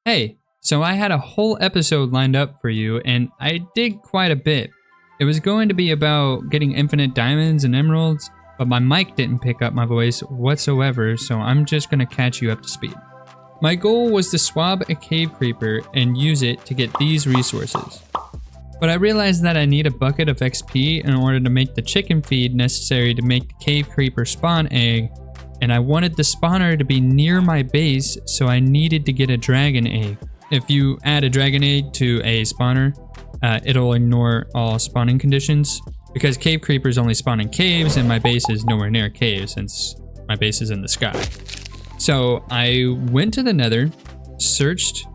Hey, so I had a whole episode lined up for you, and I did quite a bit. It was going to be about getting infinite diamonds and emeralds, but my mic didn't pick up my voice whatsoever, so I'm just going to catch you up to speed. My goal was to swab a cave creeper and use it to get these resources. But I realized that I need a bucket of XP in order to make the chicken feed necessary to make the cave creeper spawn egg, and I wanted the spawner to be near my base, so I needed to get a dragon egg. If you add a dragon egg to a spawner, it'll ignore all spawning conditions, because cave creepers only spawn in caves and my base is nowhere near a cave since my base is in the sky. So I went to the nether, searched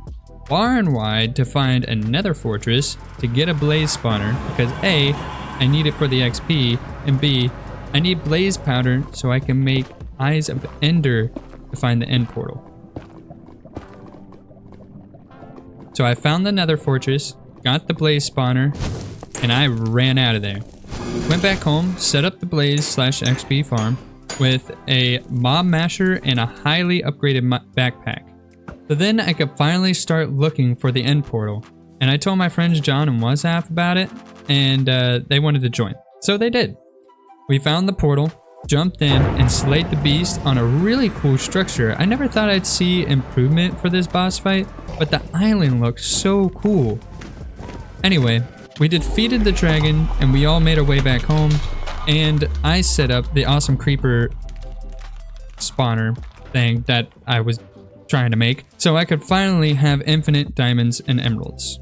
far and wide to find a nether fortress to get a blaze spawner, because A, I need it for the XP, and B, I need blaze powder so I can make Eyes of Ender to find the end portal. So I found the nether fortress, got the blaze spawner, and I ran out of there. Went back home, set up the blaze/XP farm with a mob masher and a highly upgraded backpack. So then I could finally start looking for the end portal. And I told my friends John and Wazaf about it, and they wanted to join. So they did. We found the portal, jumped in, and slayed the beast on a really cool structure. I never thought I'd see improvement for this boss fight, but the island looked so cool. Anyway, we defeated the dragon, and we all made our way back home, and I set up the awesome creeper spawner thing that I was trying to make, so I could finally have infinite diamonds and emeralds.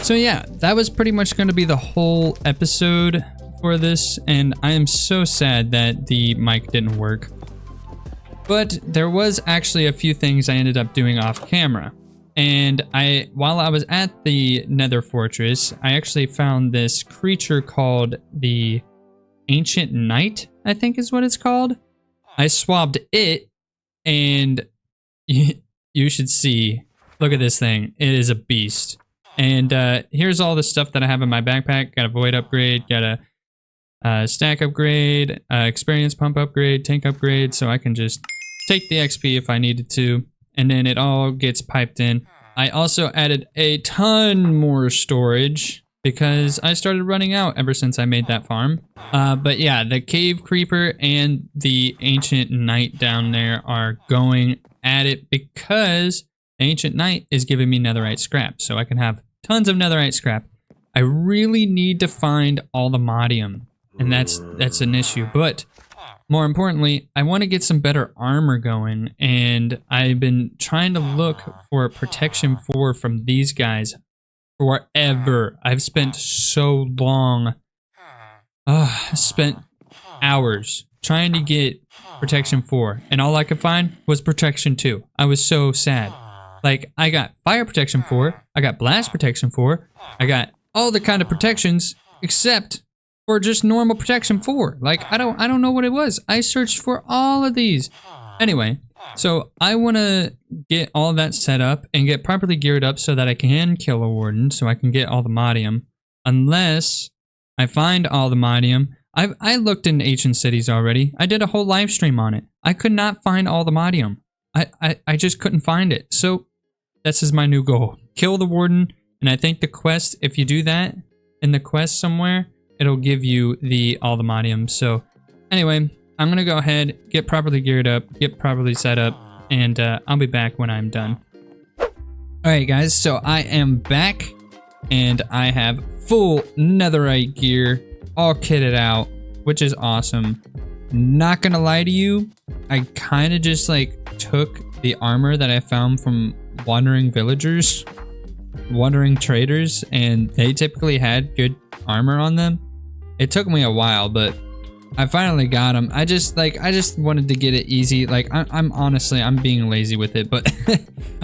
So yeah, that was pretty much going to be the whole episode for this, and I am so sad that the mic didn't work. But there was actually a few things I ended up doing off camera. And while I was at the nether fortress, I actually found this creature called the Ancient Knight, I think is what it's called. I swabbed it, and you should see, look at this thing. It is a beast. And here's all the stuff that I have in my backpack. Got a void upgrade, got a stack upgrade, experience pump upgrade, tank upgrade, so I can just take the XP if I needed to, and then it all gets piped in. I also added a ton more storage because I started running out ever since I made that farm. But yeah, the cave creeper and the ancient knight down there are going at it because the ancient knight is giving me netherite scrap, so I can have tons of netherite scrap. I really need to find all the modium, and that's an issue. But more importantly, I want to get some better armor going, and I've been trying to look for protection 4 from these guys forever. I've spent so long, spent hours trying to get protection 4, and all I could find was protection 2. I was so sad. Like, I got fire protection 4, I got blast protection 4, I got all the kind of protections except for just normal protection 4. Like, I don't know what it was. I searched for all of these. Anyway, so I want to get all of that set up and get properly geared up so that I can kill a warden, so I can get all the modium. Unless I find all the modium. I looked in ancient cities already. I did a whole live stream on it. I could not find all the modium. I just couldn't find it. So this is my new goal. Kill the warden, and I think the quest, if you do that in the quest somewhere, it'll give you all the modium. So anyway, I'm gonna go ahead, get properly geared up, get properly set up, and I'll be back when I'm done. Alright guys, so I am back, and I have full netherite gear, all kitted out, which is awesome. Not gonna lie to you, I kind of just like took the armor that I found from wandering villagers, wandering traders, and they typically had good armor on them. It took me a while, but I finally got them. I just wanted to get it easy. Like, I'm honestly, I'm being lazy with it, but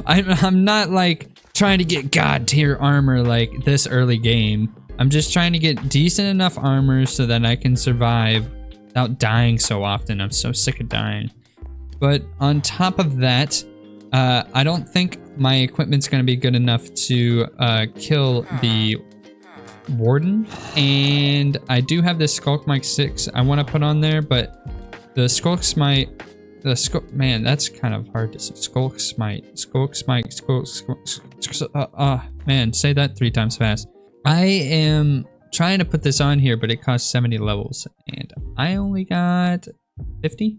I'm not like trying to get god tier armor like this early game. I'm just trying to get decent enough armor so that I can survive without dying so often. I'm so sick of dying. But on top of that, I don't think my equipment's going to be good enough to kill the warden, and I do have this Skulk Mike 6 I want to put on there, but the Skulk Smite the skull. Man, that's kind of hard to say. Skulk smite. Skulk smite. Man, say that 3 times fast. I am trying to put this on here, but it costs 70 levels, and I only got 50.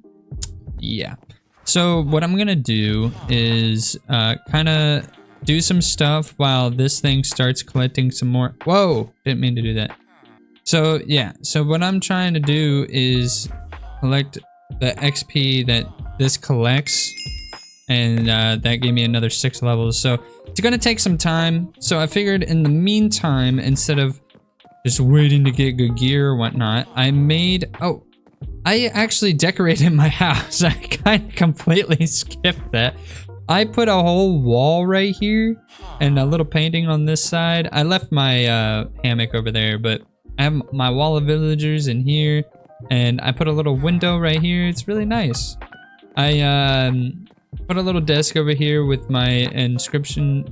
Yeah. So what I'm gonna do is kind of do some stuff while this thing starts collecting some more. Whoa! Didn't mean to do that. So yeah. So what I'm trying to do is collect the XP that this collects, and that gave me another 6 levels. So it's gonna take some time. So I figured in the meantime, instead of just waiting to get good gear or whatnot, I actually decorated my house. I kind of completely skipped that. I put a whole wall right here and a little painting on this side. I left my hammock over there, but I have my wall of villagers in here, and I put a little window right here. It's really nice. I put a little desk over here with my inscription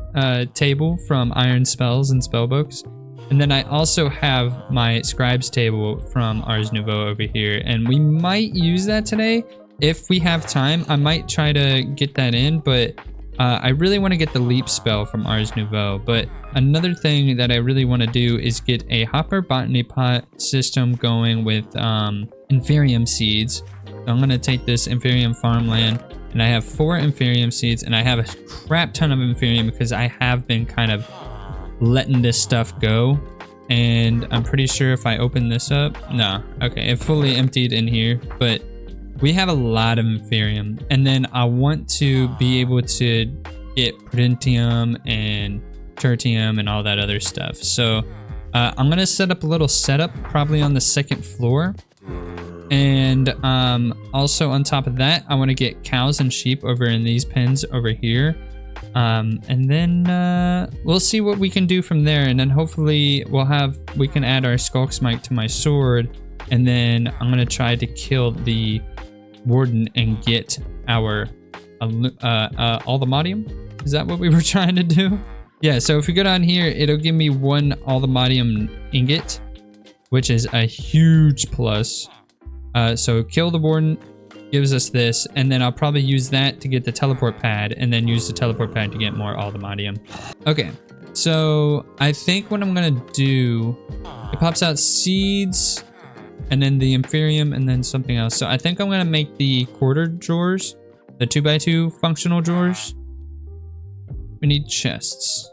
table from Iron Spells and Spellbooks. And then I also have my scribe's table from Ars Nouveau over here, and we might use that today if we have time. I might try to get that in, but I really want to get the leap spell from Ars Nouveau. But another thing that I really want to do is get a hopper botany pot system going with Inferium seeds. So I'm going to take this Inferium farmland, and I have 4 Inferium seeds, and I have a crap ton of Inferium because I have been kind of letting this stuff go, and I'm pretty sure if I open this up, no, okay, it fully emptied in here, but we have a lot of Inferium. And then I want to be able to get Prudentium and Tertium and all that other stuff. So I'm gonna set up a little setup probably on the 2nd floor, and also on top of that I want to get cows and sheep over in these pens over here. And then we'll see what we can do from there, and then hopefully we can add our Skulk Smite to my sword, and then I'm gonna try to kill the warden and get our Aldermodium. Is that what we were trying to do? Yeah, so if we go down here, it'll give me 1 Aldermodium ingot, which is a huge plus. So kill the warden gives us this, and then I'll probably use that to get the teleport pad, and then use the teleport pad to get more Aldermodium. Okay, so I think what I'm gonna do, it pops out seeds, and then the Inferium, and then something else. So I think I'm gonna make the quarter drawers, the 2x2 functional drawers. We need chests.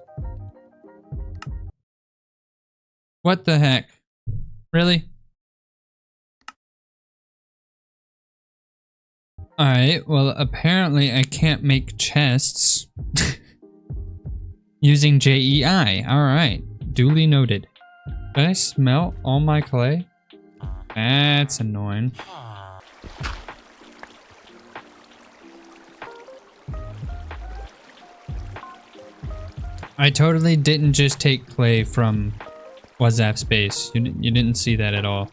What the heck? Really? Alright, well apparently I can't make chests using JEI. Alright, duly noted. Did I smelt all my clay? That's annoying. I totally didn't just take clay from WhatsApp space. You didn't see that at all.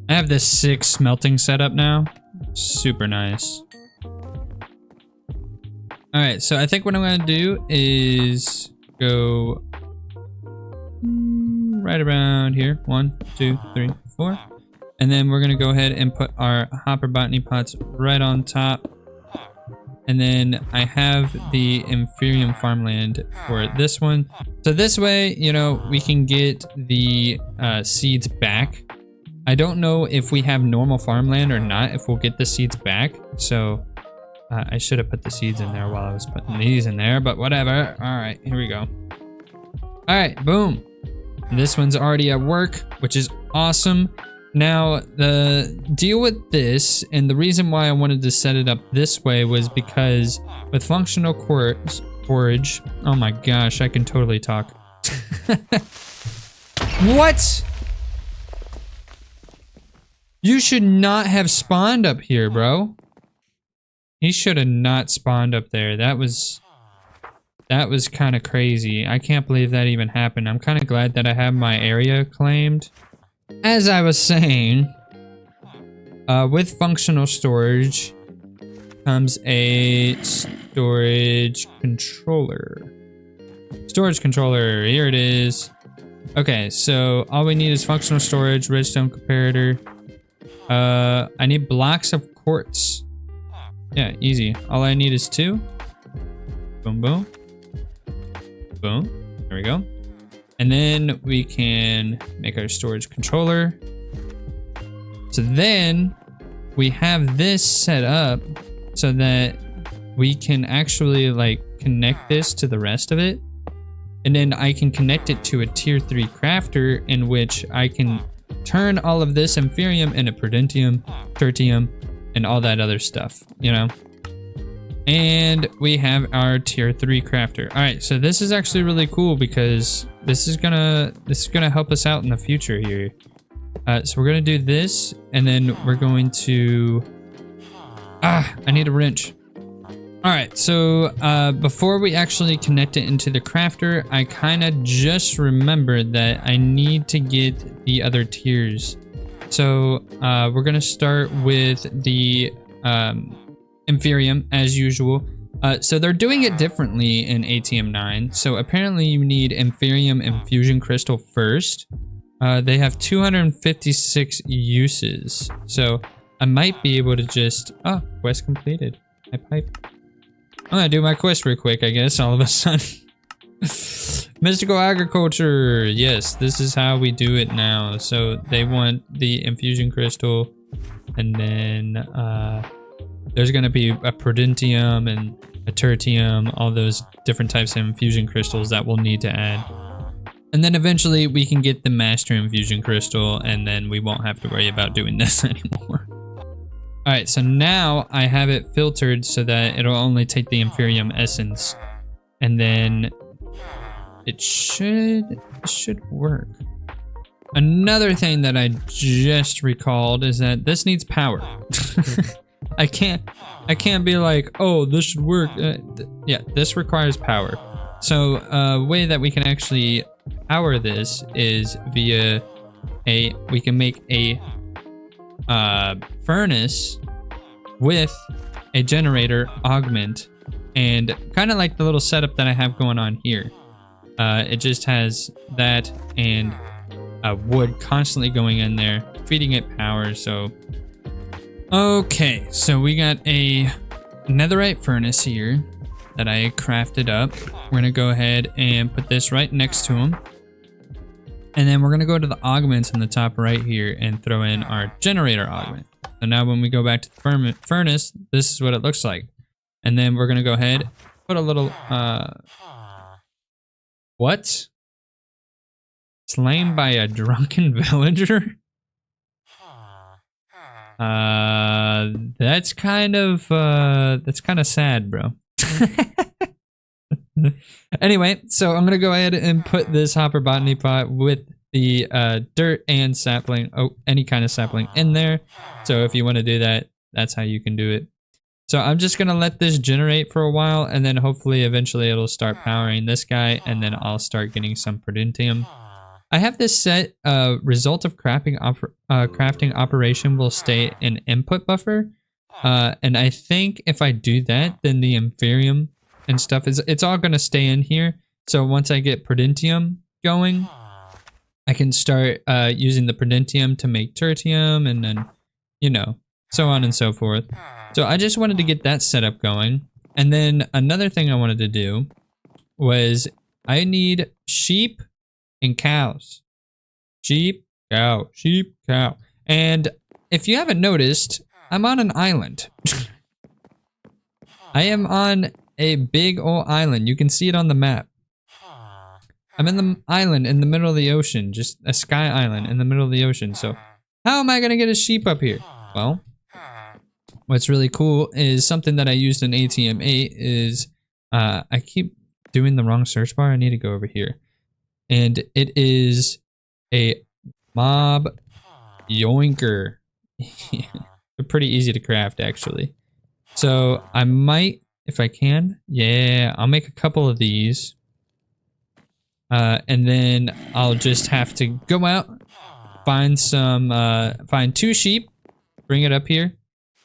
I have this 6 smelting setup now. Super nice. Alright, so I think what I'm gonna do is go right around here. 1, 2, 3, 4. And then we're gonna go ahead and put our hopper botany pots right on top. And then I have the Inferium farmland for this one. So this way, you know, we can get the seeds back. I don't know if we have normal farmland or not, if we'll get the seeds back. So I should have put the seeds in there while I was putting these in there, but whatever. All right, here we go. All right, boom. This one's already at work, which is awesome. Now, the deal with this, and the reason why I wanted to set it up this way was because with functional forage, oh my gosh, I can totally talk. What? You should not have spawned up here, bro. He should have not spawned up there. That was kind of crazy. I can't believe that even happened. I'm kind of glad that I have my area claimed. As I was saying, with functional storage comes a storage controller. Storage controller, here it is. Okay, so all we need is functional storage, redstone comparator. I need blocks of quartz. Yeah, easy. All I need is 2. Boom, boom. Boom. There we go. And then we can make our storage controller. So then we have this set up so that we can actually like connect this to the rest of it. And then I can connect it to a tier 3 crafter in which I can turn all of this inferium into prudentium, tertium, and all that other stuff, you know? And we have our tier 3 crafter. All right, so this is actually really cool because this is gonna help us out in the future here. So we're gonna do this, and then we're going to, I need a wrench. All right, so before we actually connect it into the crafter, I kind of just remembered that I need to get the other tiers. So we're gonna start with the inferium as usual. So they're doing it differently in ATM9. So apparently you need inferium infusion crystal first. They have 256 uses. So I might be able to just, quest completed. I pipe. I'm gonna do my quest real quick, I guess, all of a sudden. Mystical agriculture. Yes, this is how we do it now. So they want the infusion crystal, and then there's gonna be a prudentium and a tertium, all those different types of infusion crystals that we'll need to add. And then eventually we can get the master infusion crystal, and then we won't have to worry about doing this anymore. All right, so now I have it filtered so that it'll only take the inferium essence, and then it should work. Another thing that I just recalled is that this needs power. I can't be like, oh, this should work. Yeah, this requires power. So a way that we can actually power this is via we can make a furnace with a generator augment, and kind of like the little setup that I have going on here. It just has that and wood constantly going in there, feeding it power. So okay, so we got a netherite furnace here that I crafted up. We're gonna go ahead and put this right next to them. And then we're gonna go to the augments in the top right here and throw in our generator augment. So now when we go back to the furnace, this is what it looks like. And then we're gonna go ahead, put a little, what? Slain by a drunken villager? That's kind of sad, bro. Anyway, so I'm gonna go ahead and put this hopper botany pot with the dirt and sapling, any kind of sapling in there. So if you want to do that, that's how you can do it. So I'm just gonna let this generate for a while, and then hopefully eventually it'll start powering this guy, and then I'll start getting some prudentium. I have this set, result of crafting operation will stay an input buffer. And I think if I do that, then the inferium and stuff it's all gonna stay in here. So once I get prudentium going, I can start using the prudentium to make tertium, and then, you know, so on and so forth. So I just wanted to get that setup going. And then another thing I wanted to do was I need sheep and cows. Sheep, cow, sheep, cow. And if you haven't noticed, I'm on an island. I am on a big old island. You can see it on the map. I'm in the island in the middle of the ocean, just a sky island in the middle of the ocean. So how am I gonna get a sheep up here? Well, what's really cool is something that I used in ATM8 is I keep doing the wrong search bar. I need to go over here. And it is a mob yoinker. They're pretty easy to craft, actually. So I might, if I can, yeah, I'll make a couple of these. And then I'll just have to go out, find some, find 2 sheep, bring it up here.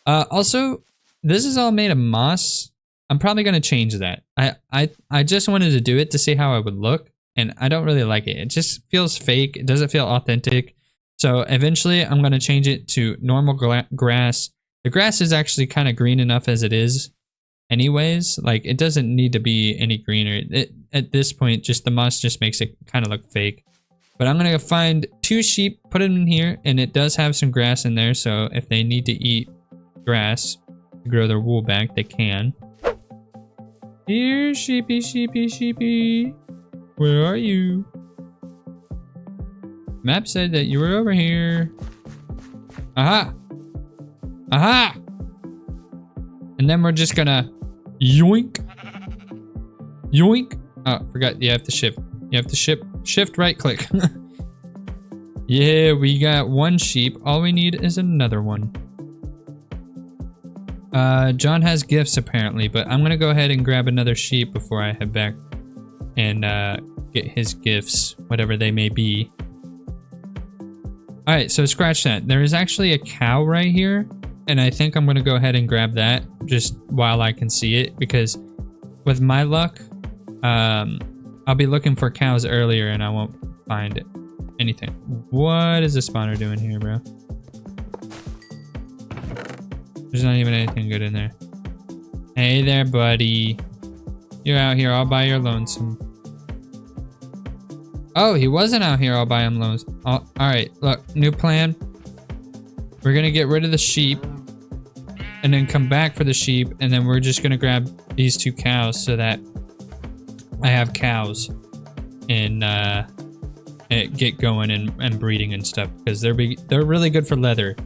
Also, this is all made of moss. I'm probably going to change that. I just wanted to do it to see how it would look, and I don't really like it. It just feels fake. It doesn't feel authentic. So eventually I'm going to change it to normal grass The grass is actually kind of green enough as it is anyways. Like, it doesn't need to be any greener. At this point, just the moss just makes it kind of look fake. But I'm gonna find 2 sheep, put it in here, and it does have some grass in there, so if they need to eat grass to grow their wool back, they can. Here, sheepy, sheepy, sheepy. Where are you? Map said that you were over here. Aha! Aha! And then we're just gonna yoink. Yoink. Oh, forgot you have to shift. You have to shift right click. Yeah, we got 1 sheep. All we need is another one. John has gifts apparently, but I'm gonna go ahead and grab another sheep before I head back and get his gifts, whatever they may be. Alright, so scratch that. There is actually a cow right here, and I think I'm gonna go ahead and grab that just while I can see it, because with my luck, I'll be looking for cows earlier and I won't find anything. What is the spawner doing here, bro? There's not even anything good in there. Hey there, buddy. You're out here all by your lonesome. Oh, he wasn't out here all by him lonesome. Oh, alright, look, new plan. We're gonna get rid of the sheep and then come back for the sheep, and then we're just gonna grab these 2 cows so that I have cows and get going and breeding and stuff, because they're really good for leather.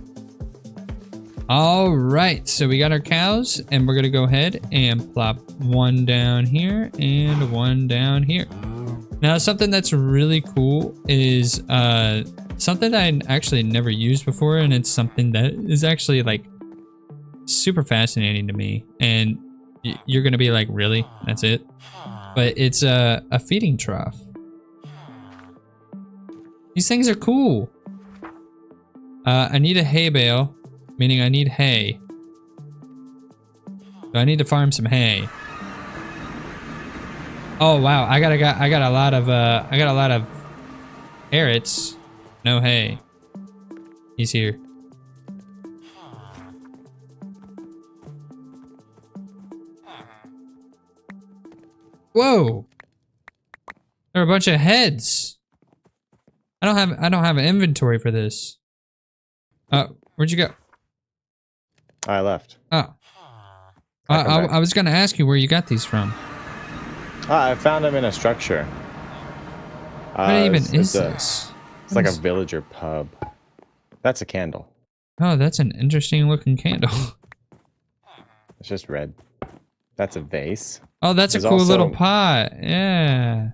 All right, so we got our cows, and we're gonna go ahead and plop 1 down here and 1 down here. Now, something that's really cool is something that I actually never used before, and it's something that is actually like super fascinating to me. And you're gonna be like, really? That's it? But it's a feeding trough. These things are cool. I need a hay bale, meaning I need hay. So I need to farm some hay. Oh wow, I got a lot of carrots. No hay. He's here. Whoa! There are a bunch of heads. I don't have an inventory for this. Where'd you go? I left. Oh. I was gonna ask you where you got these from. I found them in a structure. What even is this? It's like a villager pub. That's a candle. Oh, that's an interesting looking candle. It's just red. That's a vase. Oh, that's a cool little pot. Yeah.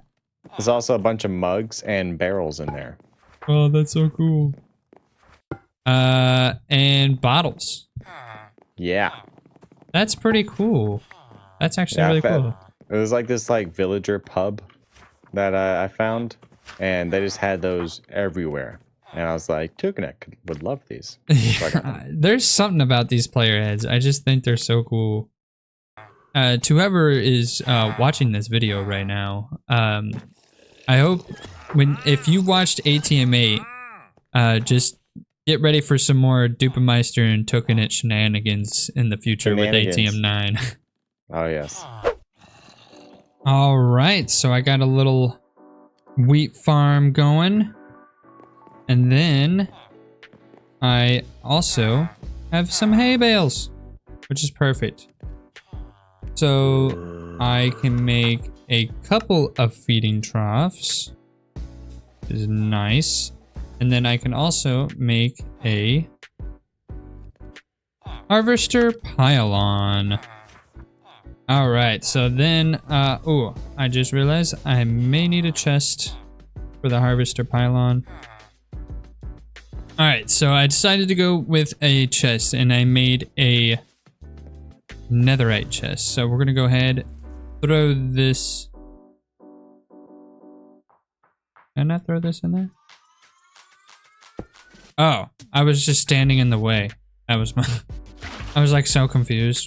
There's also a bunch of mugs and barrels in there. Oh, that's so cool. And bottles. Yeah. That's pretty cool. That's actually really cool. It was like this villager pub that I found, and they just had those everywhere. And I was like, Tukanek would love these. So there's something about these player heads. I just think they're so cool. To whoever is watching this video right now, I hope if you watched ATM8, just get ready for some more Dupameister and Tokenit shenanigans in the future with ATM9. Oh yes. All right, so I got a little wheat farm going, and then I also have some hay bales, which is perfect. So I can make a couple of feeding troughs, which is nice. And then I can also make a harvester pylon. All right, so then, oh, I just realized I may need a chest for the harvester pylon. All right, so I decided to go with a chest, and I made a netherite chest. So we're gonna go ahead, throw this. Can I not throw this in there? Oh, I was just standing in the way. That was my. I was like so confused.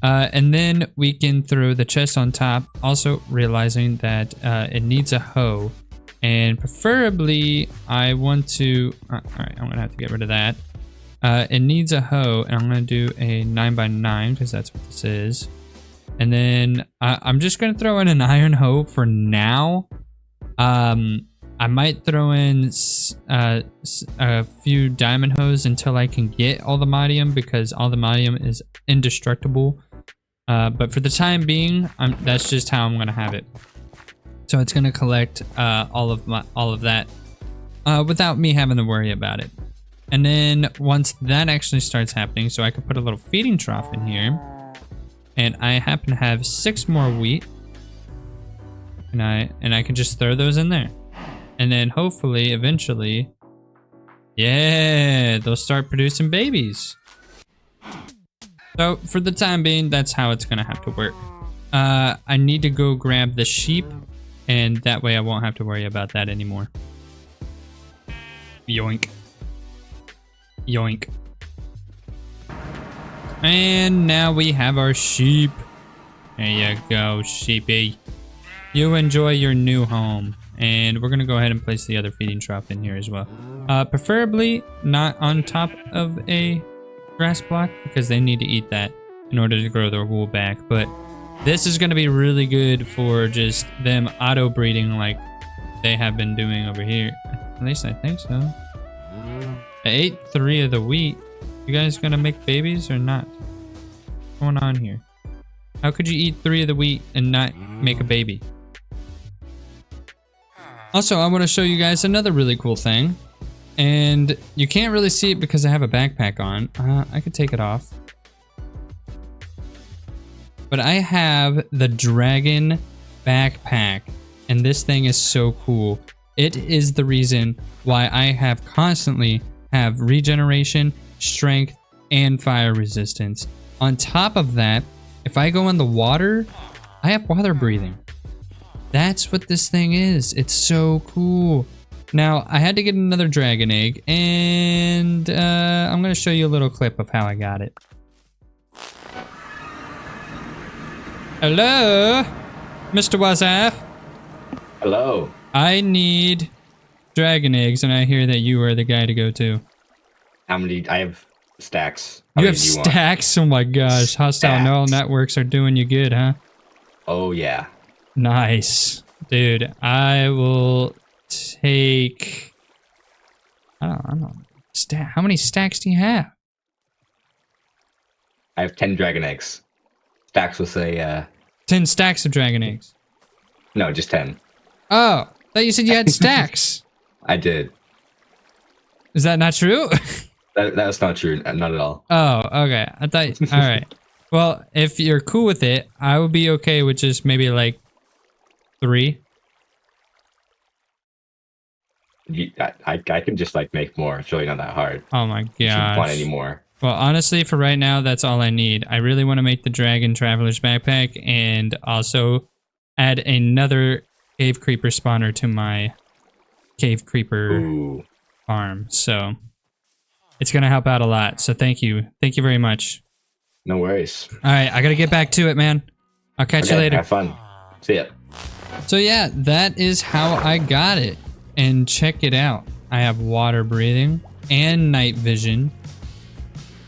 And then we can throw the chest on top, also realizing that it needs a hoe. And preferably, I want to... Alright, I'm going to have to get rid of that. It needs a hoe, and I'm going to do a 9x9 because that's what this is. And then I'm just going to throw in an iron hoe for now. I might throw in a few diamond hoes until I can get all the modium, because all the modium is indestructible. But for the time being, that's just how I'm going to have it. So it's going to collect all of that without me having to worry about it. And then once that actually starts happening, so I could put a little feeding trough in here. And I happen to have 6 more wheat. And I can just throw those in there. And then hopefully, eventually, yeah, they'll start producing babies. So for the time being, that's how it's gonna have to work. I need to go grab the sheep, and that way I won't have to worry about that anymore. Yoink. Yoink. And now we have our sheep. There you go, sheepy. You enjoy your new home. And we're going to go ahead and place the other feeding trough in here as well. Preferably not on top of a grass block, because they need to eat that in order to grow their wool back. But this is going to be really good for just them auto breeding like they have been doing over here. At least I think so. I ate 3 of the wheat. You guys gonna make babies or not? What's going on here? How could you eat 3 of the wheat and not make a baby? Also, I want to show you guys another really cool thing. And you can't really see it because I have a backpack on. I could take it off. But I have the dragon backpack. And this thing is so cool. It is the reason why I have constantly have regeneration, strength, and fire resistance. On top of that, if I go in the water, I have water breathing. That's what this thing is. It's so cool. Now, I had to get another dragon egg, and I'm going to show you a little clip of how I got it. Hello, Mr. Wazaf. Hello. I need dragon eggs, and I hear that you are the guy to go to. How many? I have stacks. How You many have do you want? stacks? Oh my gosh. Hostile neural networks are doing you good, huh? Oh, yeah. Nice. Dude, I will take... I don't know. How many stacks do you have? I have 10 dragon eggs. Stacks will say, 10 stacks of dragon eggs. no, just 10. Oh, I thought you said you had stacks. I did. Is that not true? That's not true. Not at all. Oh, okay. I thought... All right. Well, if you're cool with it, I would be okay with just maybe like 3. I can just like make more. It's really not that hard. Oh my You shouldn't want gosh. any more. Well, honestly, for right now, that's all I need. I really want to make the Dragon Traveler's Backpack and also add another Cave Creeper spawner to my Cave Creeper Ooh. farm. So it's going to help out a lot. So thank you. Thank you very much. No worries. All right, I got to get back to it, man. I'll catch you later. Have fun. See ya. So yeah, that is how I got it. And check it out. I have water breathing and night vision.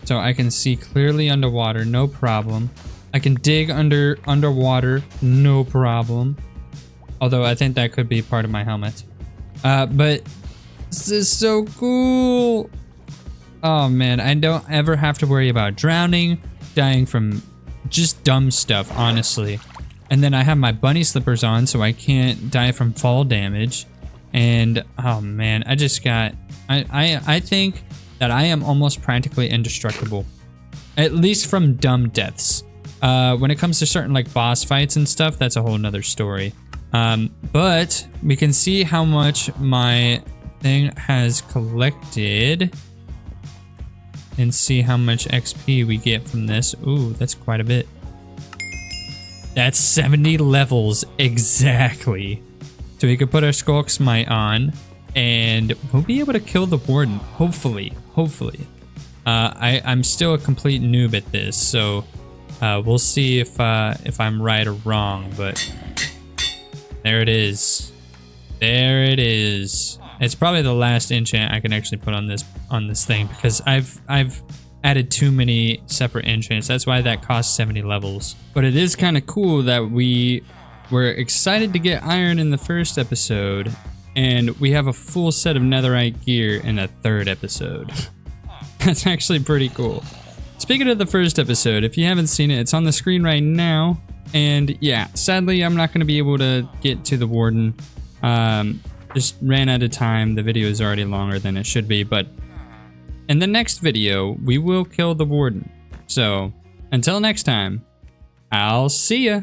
So I can see clearly underwater, no problem. I can dig underwater, no problem. Although I think that could be part of my helmet. But this is so cool. Oh man, I don't ever have to worry about drowning, dying from just dumb stuff, honestly. And then I have my bunny slippers on so I can't die from fall damage. And oh man, I just got, I think that I am almost practically indestructible. At least from dumb deaths. When it comes to certain like boss fights and stuff, that's a whole nother story. But we can see how much my thing has collected. And see how much XP we get from this. Ooh, that's quite a bit. That's 70 levels exactly. So we could put our Skulk Smite on and we'll be able to kill the warden. Hopefully. I'm still a complete noob at this, so we'll see if I'm right or wrong, but there it is. There it is. It's probably the last enchant I can actually put on this thing because I've added too many separate enchants. That's why that costs 70 levels. But it is kind of cool that we were excited to get iron in the first episode, and we have a full set of netherite gear in the third episode. That's actually pretty cool. Speaking of the first episode, if you haven't seen it, it's on the screen right now. And yeah, sadly, I'm not going to be able to get to the warden. Just ran out of time. The video is already longer than it should be, but in the next video, we will kill the warden. So until next time, I'll see ya.